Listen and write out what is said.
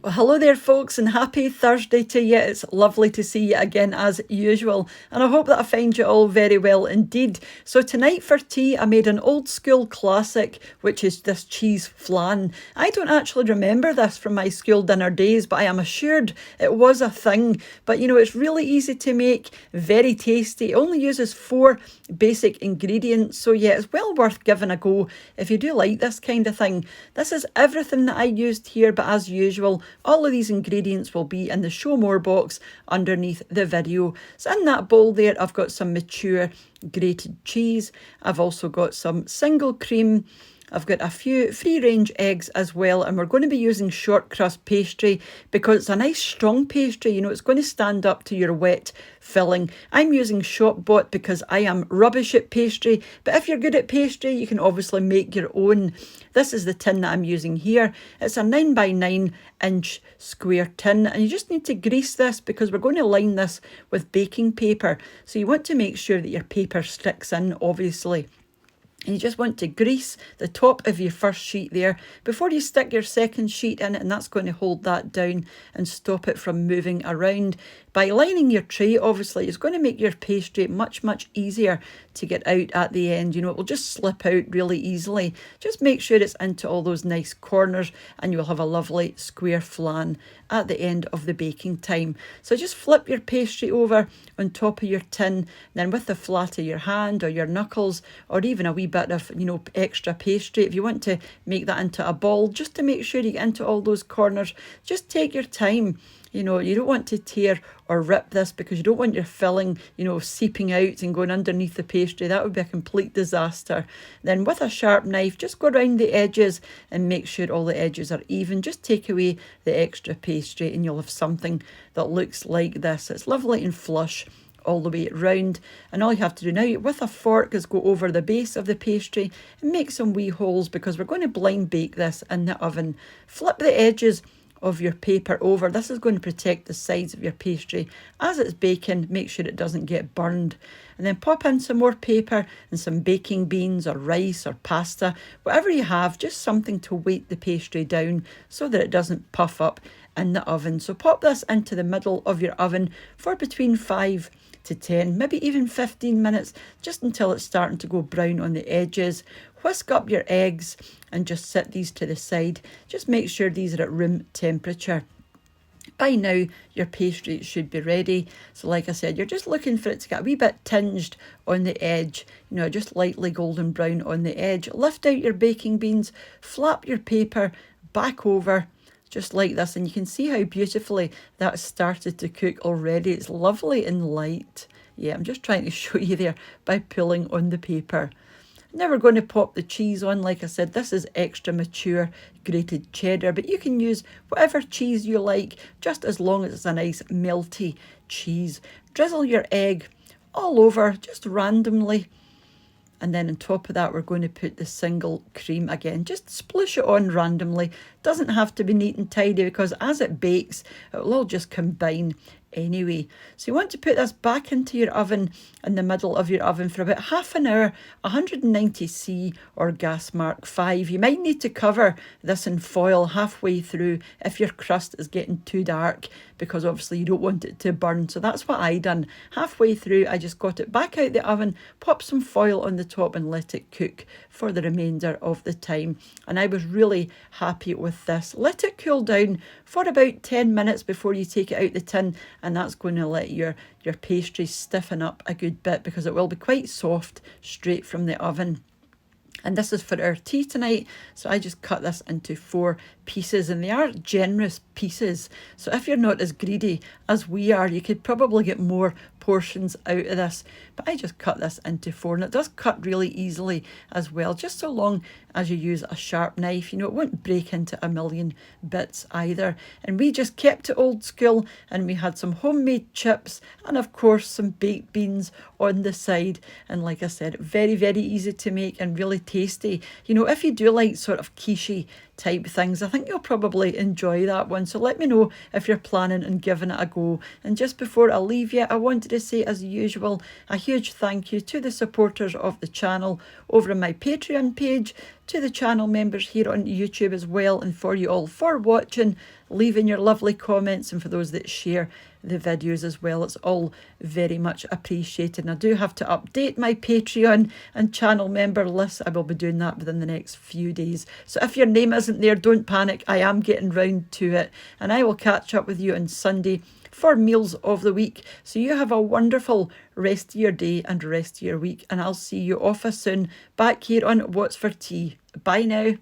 Well, hello there, folks, and happy Thursday to you. It's lovely to see you again as usual, and I hope that I find you all very well indeed. So, tonight for tea, I made an old school classic, which is this cheese flan. I don't actually remember this from my school dinner days, but I am assured it was a thing. But it's really easy to make, very tasty. It only uses 4 basic ingredients, so yeah, it's well worth giving a go if you do like this kind of thing. This is everything that I used here, but as usual, all of these ingredients will be in the show more box underneath the video. So in that bowl there, I've got some mature grated cheese. I've also got some single cream. I've got a few free-range eggs as well, and we're going to be using shortcrust pastry because it's a nice strong pastry. It's going to stand up to your wet filling. I'm using shop bought because I am rubbish at pastry, but if you're good at pastry, you can obviously make your own. This is the tin that I'm using here. It's a 9 by 9 inch square tin, and you just need to grease this because we're going to line this with baking paper. So you want to make sure that your paper sticks in, obviously. And you just want to grease the top of your first sheet there before you stick your second sheet in it, and that's going to hold that down and stop it from moving around. By lining your tray, obviously, it's going to make your pastry much easier to get out at the end. It will just slip out really easily. Just make sure it's into all those nice corners, and you'll have a lovely square flan at the end of the baking time. So just flip your pastry over on top of your tin, then with the flat of your hand or your knuckles, or even a wee bit of extra pastry, if you want to make that into a ball, just to make sure you get into all those corners, just take your time. You don't want to tear or rip this because you don't want your filling, seeping out and going underneath the pastry. That would be a complete disaster. Then with a sharp knife, just go around the edges and make sure all the edges are even. Just take away the extra pastry and you'll have something that looks like this. It's lovely and flush all the way round, and all you have to do now with a fork is go over the base of the pastry and make some wee holes because we're going to blind bake this in the oven. Flip the edges of your paper over. This is going to protect the sides of your pastry as it's baking. Make sure it doesn't get burned, and then pop in some more paper and some baking beans or rice or pasta, whatever you have, just something to weight the pastry down so that it doesn't puff up in the oven. So pop this into the middle of your oven for between 5 to 10, maybe even 15 minutes, just until it's starting to go brown on the edges. Whisk up your eggs and just set these to the side. Just make sure these are at room temperature. By now, your pastry should be ready. So like I said, you're just looking for it to get a wee bit tinged on the edge, just lightly golden brown on the edge. Lift out your baking beans, flap your paper back over, just like this, and you can see how beautifully that's started to cook already. It's lovely and light. Yeah, I'm just trying to show you there by pulling on the paper. Now we're going to pop the cheese on. Like I said, this is extra mature grated cheddar, but you can use whatever cheese you like, just as long as it's a nice melty cheese. Drizzle your egg all over, just randomly. And then on top of that, we're going to put the single cream again. Just splush it on randomly. Doesn't have to be neat and tidy because as it bakes, it will all just combine anyway. So you want to put this back into your oven in the middle of your oven for about half an hour, 190C or gas mark 5. You might need to cover this in foil halfway through if your crust is getting too dark, because obviously you don't want it to burn. So that's what I done. Halfway through, I just got it back out the oven, pop some foil on the top and let it cook for the remainder of the time. And I was really happy with this. Let it cool down for about 10 minutes before you take it out the tin, and that's going to let your pastry stiffen up a good bit because it will be quite soft straight from the oven. And this is for our tea tonight, so I just cut this into 4 pieces, and they are generous pieces. So if you're not as greedy as we are, you could probably get more portions out of this. But I just cut this into 4, and it does cut really easily as well, just so long as you use a sharp knife. It won't break into a million bits either. And we just kept it old school, and we had some homemade chips and of course some baked beans on the side. And like I said, very easy to make and really tasty. If you do like sort of quichey type things. I think you'll probably enjoy that one. So let me know if you're planning on giving it a go. And just before I leave you, I wanted to say, as usual, a huge thank you to the supporters of the channel over on my Patreon page, to the channel members here on YouTube as well, and for you all for watching, leaving your lovely comments, and for those that share the videos as well. It's all very much appreciated. And I do have to update my Patreon and channel member list. I will be doing that within the next few days. So if your name isn't there, don't panic. I am getting round to it. And I will catch up with you on Sunday for meals of the week. So you have a wonderful rest of your day and rest of your week. And I'll see you off soon back here on What's for Tea. Bye now.